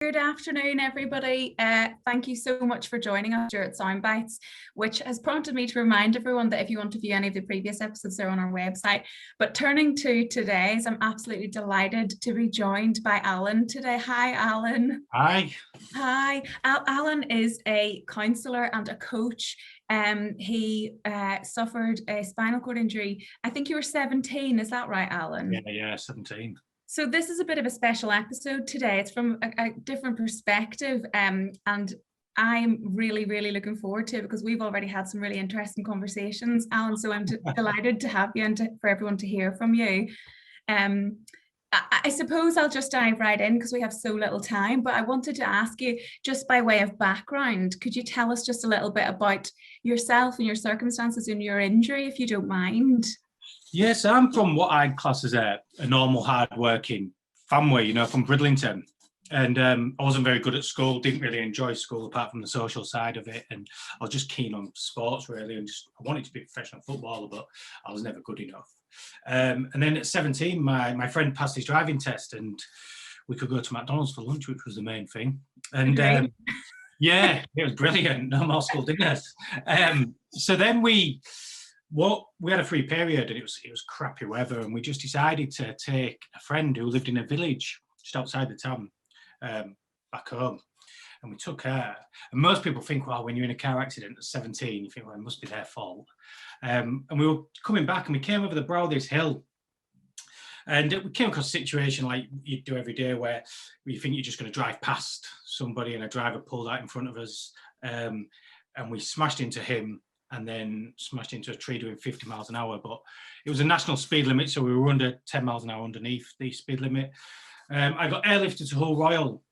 Good afternoon, everybody. Thank you so much for joining us, Stewarts Soundbites, which has prompted me to remind everyone that if you want to view any of the previous episodes, they're on our website. But turning to today's, I'm absolutely delighted to be joined by Allan today. Hi, Allan. Hi. Hi. Allan is a counsellor and a coach. He suffered a spinal cord injury. I think you were 17. Is that right, Allan? Yeah, 17. So this is a bit of a special episode today. It's from a different perspective, and I'm really looking forward to it because we've already had some really interesting conversations, Allan. So I'm delighted to have you and for everyone to hear from you. I suppose I'll just dive right in because we have so little time, but I wanted to ask you, just by way of background, could you tell us just a little bit about yourself and your circumstances in your injury, if you don't mind? Yes, I'm from what I'd class as a normal, hard-working family, from Bridlington. And I wasn't very good at school, didn't really enjoy school apart from the social side of it. And I was just keen on sports, really. And I wanted to be a professional footballer, but I was never good enough. And then at 17, my friend passed his driving test and we could go to McDonald's for lunch, which was the main thing. And yeah, it was brilliant. No more school dinners. So then we had a free period and it was crappy weather, and we just decided to take a friend who lived in a village just outside the town back home, and we took her. And most people think, well, when you're in a car accident at 17, you think, well, it must be their fault. And we were coming back and we came over the brow of this hill, and we came across a situation like you do every day where you think you're just going to drive past somebody and a driver pulled out in front of us, and we smashed into him and then smashed into a tree doing 50 miles an hour. But it was a national speed limit, so we were under 10 miles an hour underneath the speed limit. I got airlifted to Hull Royal,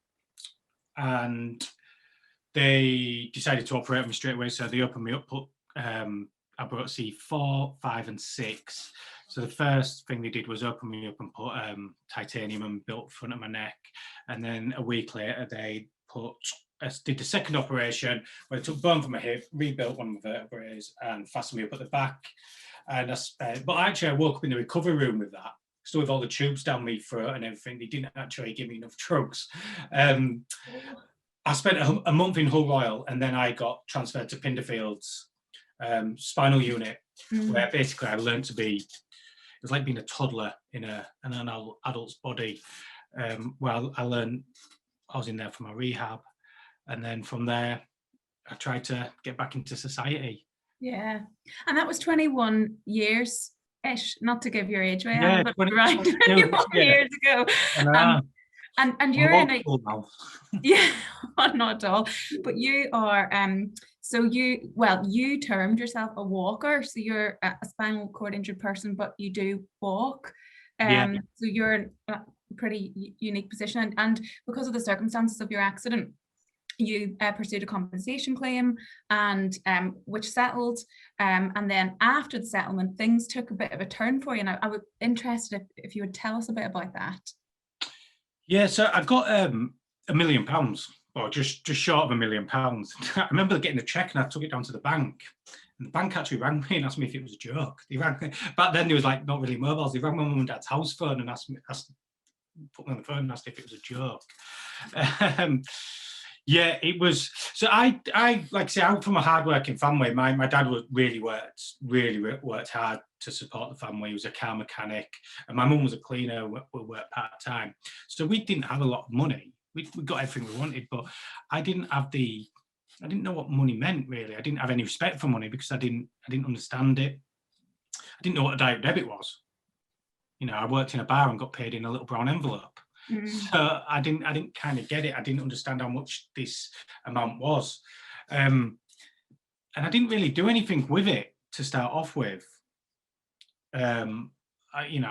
and they decided to operate on me straight away. So they opened me up, put I brought C4, 5 and 6. So the first thing they did was open me up and put titanium and built front of my neck. And then a week later, they did the second operation where they took bone from my hip, rebuilt one of my vertebrae and fastened me up at the back. And but actually I woke up in the recovery room with that, still with all the tubes down my throat and everything. They didn't actually give me enough drugs. I spent a month in Hull Royal, and then I got transferred to Pinderfield's spinal unit, where basically I learned to be, it was like being a toddler in an adult's body. Well, I was in there for my rehab. And then from there, I tried to get back into society. Yeah. And that was 21 years-ish, not to give your age away, yeah, but right, 21 years ago. And you're in a... Yeah, not at all. But you are, so you termed yourself a walker. So you're a spinal cord injured person, but you do walk. So you're in a pretty unique position. And because of the circumstances of your accident, you pursued a compensation claim, and which settled, and then after the settlement things took a bit of a turn for you, and I was interested if you would tell us a bit about that. Yeah, so I got £1 million, or just short of £1 million. I remember getting a check and I took it down to the bank, and the bank actually rang me and asked me if it was a joke. They rang me. Back then there was like not really mobiles. They rang my mum and dad's house phone and put me on the phone and asked if it was a joke. Yeah, it was. So I like I say, I'm from a hard-working family. My dad really worked hard to support the family. He was a car mechanic, and my mum was a cleaner, who worked part-time. So we didn't have a lot of money. We got everything we wanted, but I didn't know what money meant, really. I didn't have any respect for money because I didn't understand it. I didn't know what a direct debit was. I worked in a bar and got paid in a little brown envelope. So I didn't kind of get it. I didn't understand how much this amount was. And I didn't really do anything with it to start off with. I'd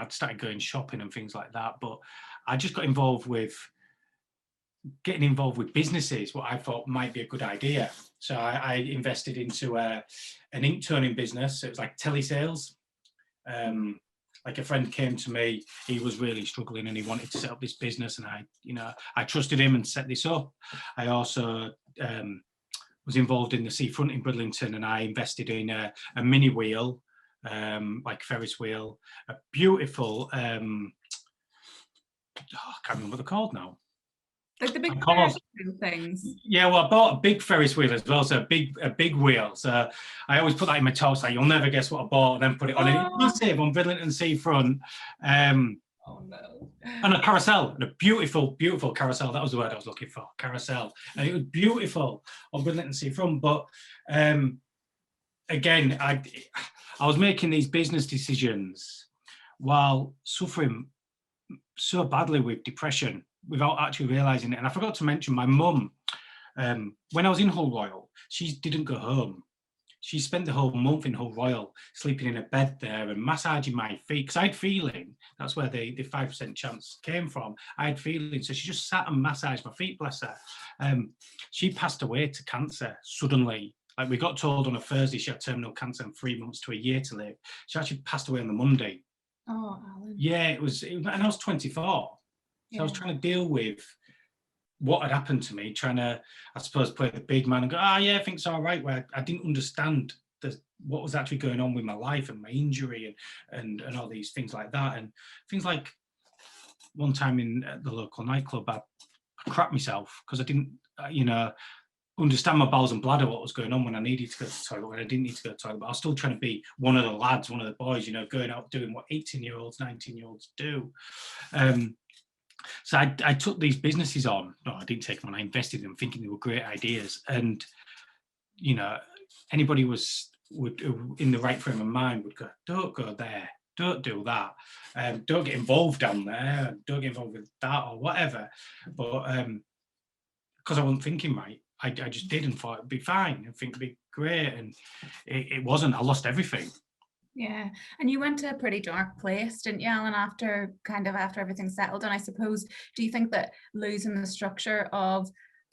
started going shopping and things like that, but I just got getting involved with businesses, what I thought might be a good idea. So I invested into an ink toning business. It was like telesales. Like a friend came to me, he was really struggling and he wanted to set up this business, and I trusted him and set this up. I also was involved in the seafront in Bridlington, and I invested in a mini wheel, like Ferris wheel, a beautiful, I can't remember what they're called now. Like the big Ferris wheel things. Yeah, well, I bought a big Ferris wheel as well, so a big wheel. So I always put that in my talks, like, you'll never guess what I bought, and then put it on. And it's massive on Bridlington Seafront. Oh no. And a carousel, and a beautiful, beautiful carousel. That was the word I was looking for, carousel. And it was beautiful on Bridlington Seafront. But again, I was making these business decisions while suffering so badly with depression without actually realising it. And I forgot to mention my mum, when I was in Hull Royal, she didn't go home. She spent the whole month in Hull Royal, sleeping in a bed there and massaging my feet, because I had feeling. That's where the 5% chance came from. I had feeling, so she just sat and massaged my feet, bless her. She passed away to cancer suddenly. Like, we got told on a Thursday she had terminal cancer and 3 months to a year to live. She actually passed away on the Monday. Oh, Alan. Yeah, it was, and I was 24. So I was trying to deal with what had happened to me, trying to, I suppose, play the big man and go, yeah, I think it's all right, where I didn't understand what was actually going on with my life and my injury and all these things like that. And things like one time in the local nightclub, I crapped myself because I didn't, understand my bowels and bladder, what was going on when I needed to go to the toilet, when I didn't need to go to the toilet. But I was still trying to be one of the lads, one of the boys, going out doing what 18-year-olds, 19-year-olds do. So I took these businesses on. No, I didn't take them on. I invested in them, thinking they were great ideas. And anybody would in the right frame of mind would go, don't go there, don't do that, don't get involved down there, don't get involved with that or whatever. But because I wasn't thinking right, I just did and thought it'd be fine. I think it'd be great, and it wasn't. I lost everything. Yeah, and you went to a pretty dark place, didn't you, Alan, after everything settled? And I suppose, do you think that losing the structure of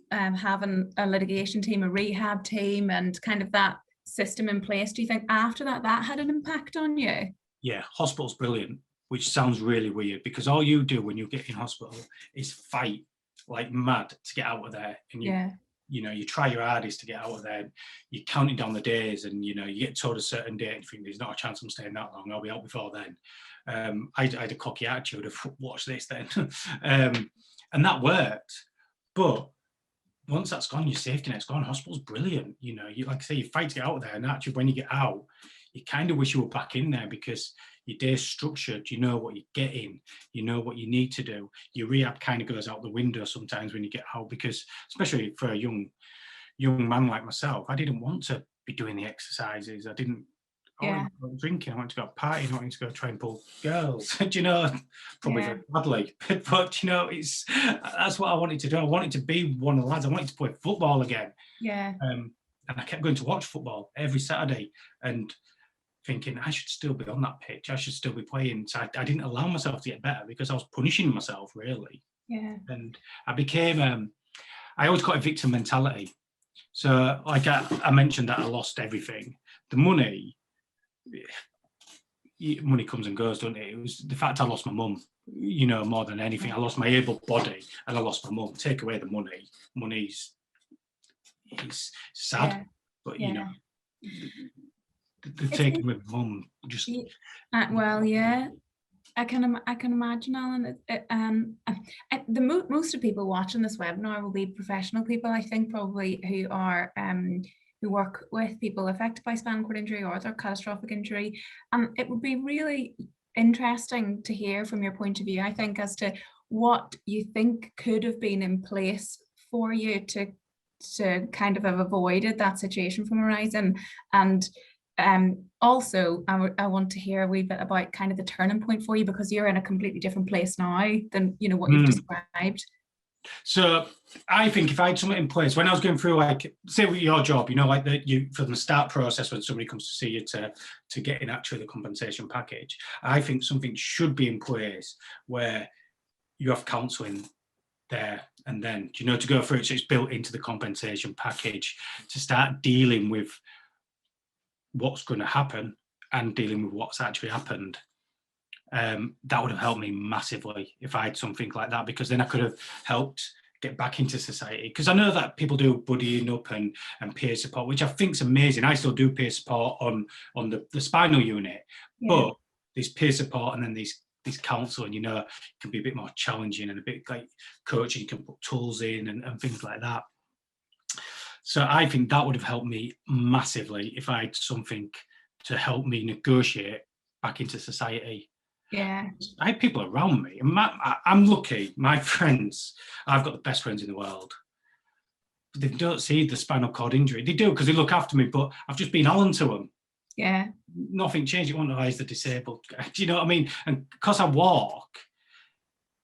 having a litigation team, a rehab team, and kind of that system in place, do you think after that had an impact on you? Yeah, hospital's brilliant, which sounds really weird, because all you do when you get in hospital is fight like mad to get out of there, and you try your hardest to get out of there. You're counting down the days, and you get told a certain date and you think there's not a chance I'm staying that long, I'll be out before then. I had a cocky attitude of watch this then. And that worked. But once that's gone, your safety net's gone. Hospital's brilliant. You like I say, you fight to get out of there, and actually when you get out, you kind of wish you were back in there, because your day's structured, you know what you're getting, you know what you need to do. Your rehab kind of goes out the window sometimes when you get out, because especially for a young man like myself, I didn't want to be doing the exercises. I wanted to go drinking, I wanted to go partying, I wanted to go try and pull girls, probably very badly. But that's what I wanted to do. I wanted to be one of the lads. I wanted to play football again. Yeah. And I kept going to watch football every Saturday and thinking I should still be on that pitch, I should still be playing. So I didn't allow myself to get better, because I was punishing myself, really. Yeah. And I became, I always got a victim mentality. So like I mentioned that I lost everything. The money comes and goes, doesn't it? It was the fact I lost my mum, more than anything. I lost my able body and I lost my mum. Take away the money's sad, but the taking with mum just. Well, yeah, I can imagine, Alan. Most of the people watching this webinar will be professional people, I think, probably who are who work with people affected by spinal cord injury or other catastrophic injury. It would be really interesting to hear from your point of view, I think, as to what you think could have been in place for you to kind of have avoided that situation from arising. And also, I want to hear a wee bit about kind of the turning point for you, because you're in a completely different place now than what you've described. So I think if I had something in place when I was going through, like, say with your job, like from the start process when somebody comes to see you to getting actually the compensation package, I think something should be in place where you have counselling there and then, to go through it, so it's built into the compensation package to start dealing with what's going to happen and dealing with what's actually happened. That would have helped me massively if I had something like that, because then I could have helped get back into society. Because I know that people do buddying up and peer support, which I think is amazing. I still do peer support on the spinal unit, but there's peer support and then there's it's counselling, you know, it can be a bit more challenging and a bit like coaching, you can put tools in and things like that. So I think that would have helped me massively if I had something to help me negotiate back into society. Yeah. I had people around me, and I'm lucky. My friends, I've got the best friends in the world. But they don't see the spinal cord injury. They do because they look after me, but I've just been Allan to them. Yeah. Nothing changed. You want to know, the disabled. Do you know what I mean? And because I walk,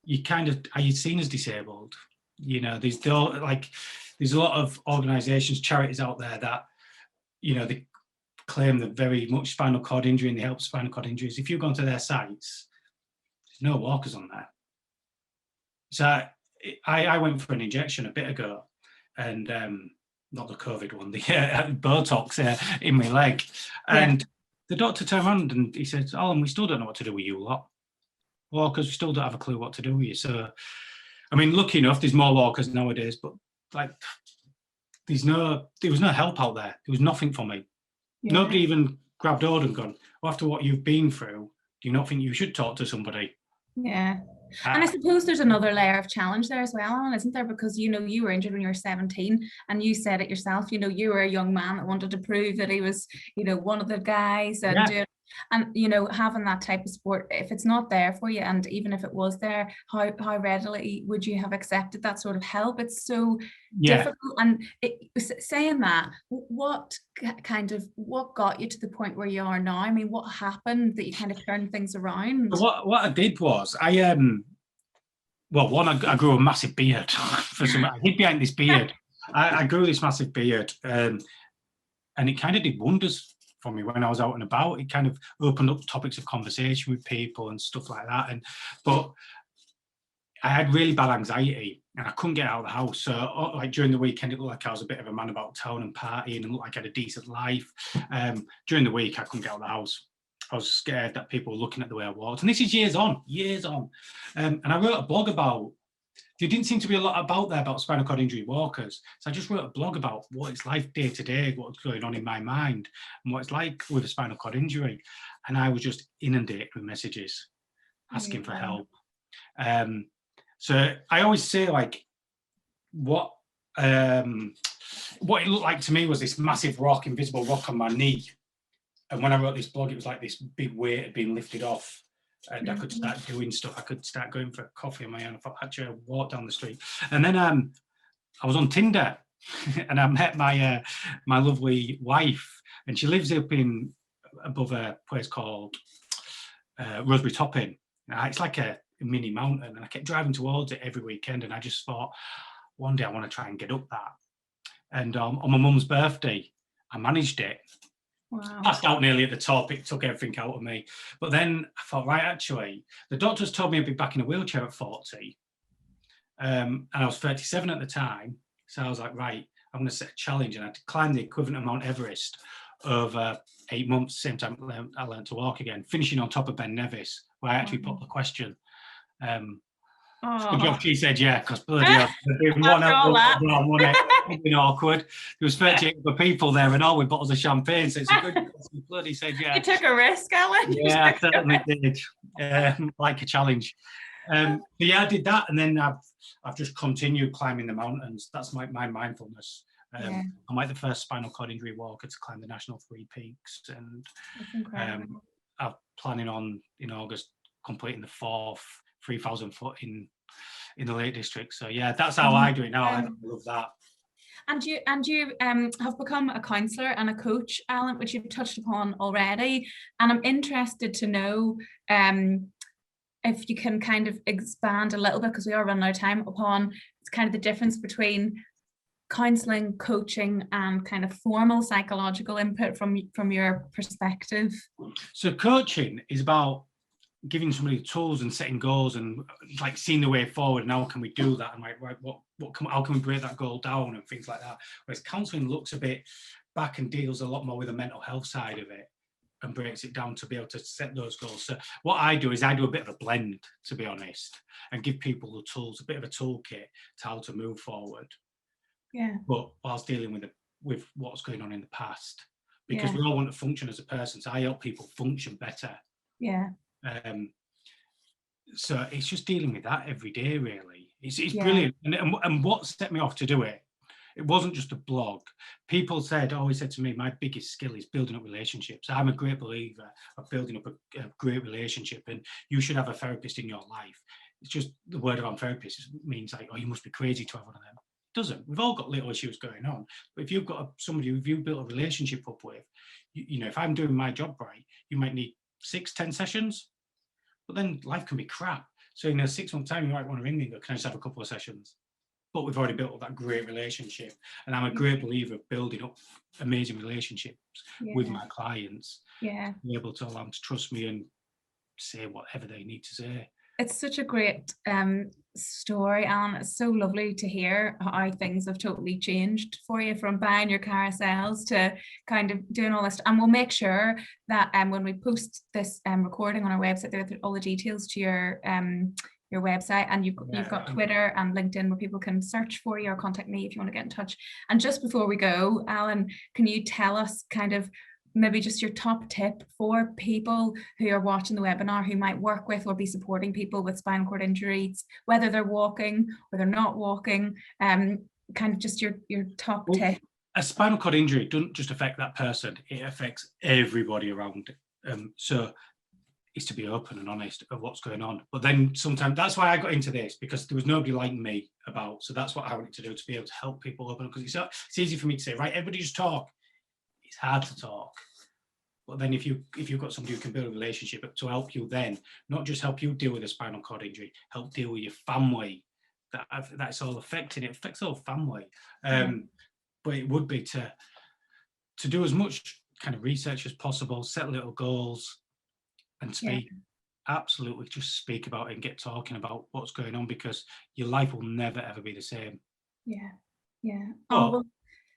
are you seen as disabled? You know, there's a lot of organisations, charities out there that, you know, they claim they're very much spinal cord injury and they help spinal cord injuries. If you go onto their sites, there's no walkers on there. So I went for an injection a bit ago, and not the COVID one, the Botox in my leg. And the doctor turned around and he said, "Allan, we still don't know what to do with you lot. Walkers, we still don't have a clue what to do with you." So, I mean, lucky enough, there's more walkers nowadays, but like, there was no help out there. There was nothing for me. Yeah. Nobody even grabbed hold and gone, well, after what you've been through, do you not think you should talk to somebody? Yeah. And I suppose there's another layer of challenge there as well, Allan, isn't there? Because, you know, you were injured when you were 17 and you said it yourself, you know, you were a young man that wanted to prove that he was, you know, one of the guys and you know, having that type of sport, if it's not there for you, and even if it was there, how readily would you have accepted that sort of help? It's so difficult. And saying that, what got you to the point where you are now? I mean, what happened that you kind of turned things around? What I did was I grew a massive beard. I hid behind this beard. I grew this massive beard, and it kind of did wonders for me when I was out and about. It kind of opened up topics of conversation with people and stuff like that. But I had really bad anxiety and I couldn't get out of the house. So like during the weekend, it looked like I was a bit of a man about town and partying and looked like I had a decent life. During the week, I couldn't get out of the house. I was scared that people were looking at the way I walked. And this is years on. And I wrote a blog about, there didn't seem to be a lot about spinal cord injury walkers. So I just wrote a blog about what it's like day to day, what's going on in my mind and what it's like with a spinal cord injury. And I was just inundated with messages asking for help. So I always say, like, what it looked like to me was this massive rock, invisible rock on my knee. And when I wrote this blog, it was like this big weight had been lifted off. And I could start doing stuff. I could start going for a coffee on my own. I thought, actually, I walked down the street. And then I was on Tinder and I met my lovely wife. And she lives up above a place called Rosebery Topping. It's like a mini mountain. And I kept driving towards it every weekend. And I just thought, one day I want to try and get up that. And on my mum's birthday, I managed it. Wow. Passed out nearly at the top. It took everything out of me. But then I thought, right, actually, the doctors told me I'd be back in a wheelchair at 40. And I was 37 at the time. So I was like, right, I'm going to set a challenge. And I had to climb the equivalent of Mount Everest over 8 months, same time I learned to walk again, finishing on top of Ben Nevis, where I actually put the question. Good job she said yeah, because bloody hell, there'd been awkward. There was 38 other people there and all with bottles of champagne, so it's a good you bloody said yeah. You took a risk, Allan. Yeah, I certainly did. Like a challenge. But yeah, I did that, and then I've just continued climbing the mountains. That's my mindfulness. I'm like the first spinal cord injury walker to climb the National Three Peaks, and I'm planning on in August completing the 4th 3,000 foot in the Lake District. So yeah, that's how I do it now. I love that. And you have become a counsellor and a coach, Allan, which you've touched upon already. And I'm interested to know if you can kind of expand a little bit, because we are running out of time, upon kind of the difference between counselling, coaching, and kind of formal psychological input from your perspective. So coaching is about giving somebody tools and setting goals and like seeing the way forward, and how can we do that, and like right, how can we break that goal down and things like that. Whereas counselling looks a bit back and deals a lot more with the mental health side of it and breaks it down to be able to set those goals. So what I do is I do a bit of a blend, to be honest, and give people the tools, a bit of a toolkit to how to move forward. Yeah. But whilst dealing with what's going on in the past, because we all want to function as a person. So I help people function better. Yeah. So it's just dealing with that every day, really. It's brilliant. And what set me off to do it, it wasn't just a blog. People always said to me, my biggest skill is building up relationships. I'm a great believer of building up a great relationship, and you should have a therapist in your life. It's just the word around therapist means like, oh, you must be crazy to have one of them. It doesn't. We've all got little issues going on. But if you've got somebody who you've built a relationship up with, you know, if I'm doing my job right, you might need 6-10 sessions, but then life can be crap. So in a 6 month time, you might want to ring me and go, can I just have a couple of sessions? But we've already built up that great relationship. And I'm a great believer of building up amazing relationships with my clients. Yeah. Be able to allow them to trust me and say whatever they need to say. It's such a great story, Allan. It's so lovely to hear how things have totally changed for you, from buying your carousels to kind of doing all this. And we'll make sure that when we post this recording on our website, there are all the details to your website, and you've got Twitter and LinkedIn where people can search for you or contact me if you want to get in touch. And just before we go, Allan, can you tell us kind of maybe just your top tip for people who are watching the webinar who might work with or be supporting people with spinal cord injuries, whether they're walking or they're not walking, kind of just your top tip? A spinal cord injury doesn't just affect that person, it affects everybody around it. So it's to be open and honest of what's going on. But then sometimes, that's why I got into this, because there was nobody like me about, so that's what I wanted to do, to be able to help people open up, because it's easy for me to say, right, everybody just talk. It's hard to talk. But then if you've got somebody who can build a relationship to help you, then not just help you deal with a spinal cord injury, help deal with your family, that's all affecting it. It affects the whole family. But it would be to do as much kind of research as possible, set little goals, and speak. Absolutely, just speak about it and get talking about what's going on, because your life will never ever be the same. But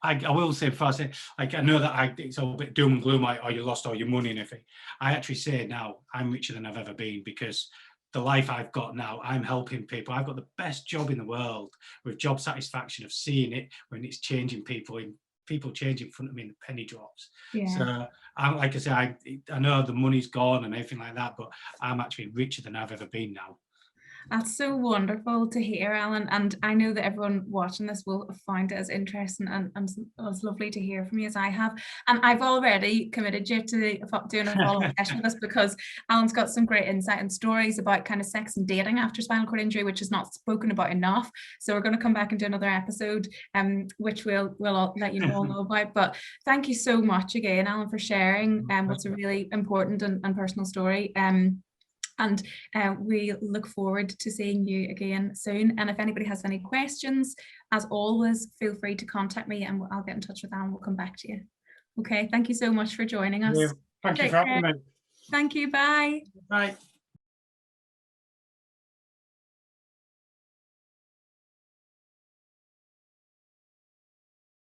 I will say, before I say, like, I know that it's all a bit doom and gloom, like, oh, you lost all your money and everything. I actually say now I'm richer than I've ever been, because the life I've got now, I'm helping people. I've got the best job in the world, with job satisfaction of seeing it when it's changing people change in front of me and the penny drops. So like I say, I know the money's gone and everything like that, but I'm actually richer than I've ever been now. That's so wonderful to hear, Allan, and I know that everyone watching this will find it as interesting and as lovely to hear from you as I have. And I've already committed you to doing a follow-up session with us, because Allan's got some great insight and stories about kind of sex and dating after spinal cord injury, which is not spoken about enough. So we're going to come back and do another episode, which we'll all let you all know about. But thank you so much again, Allan, for sharing what's a really important and personal story. And we look forward to seeing you again soon. And if anybody has any questions, as always, feel free to contact me and I'll get in touch with Allan. We'll come back to you. Okay, thank you so much for joining us. Thank you for having me. Thank you, bye. Bye.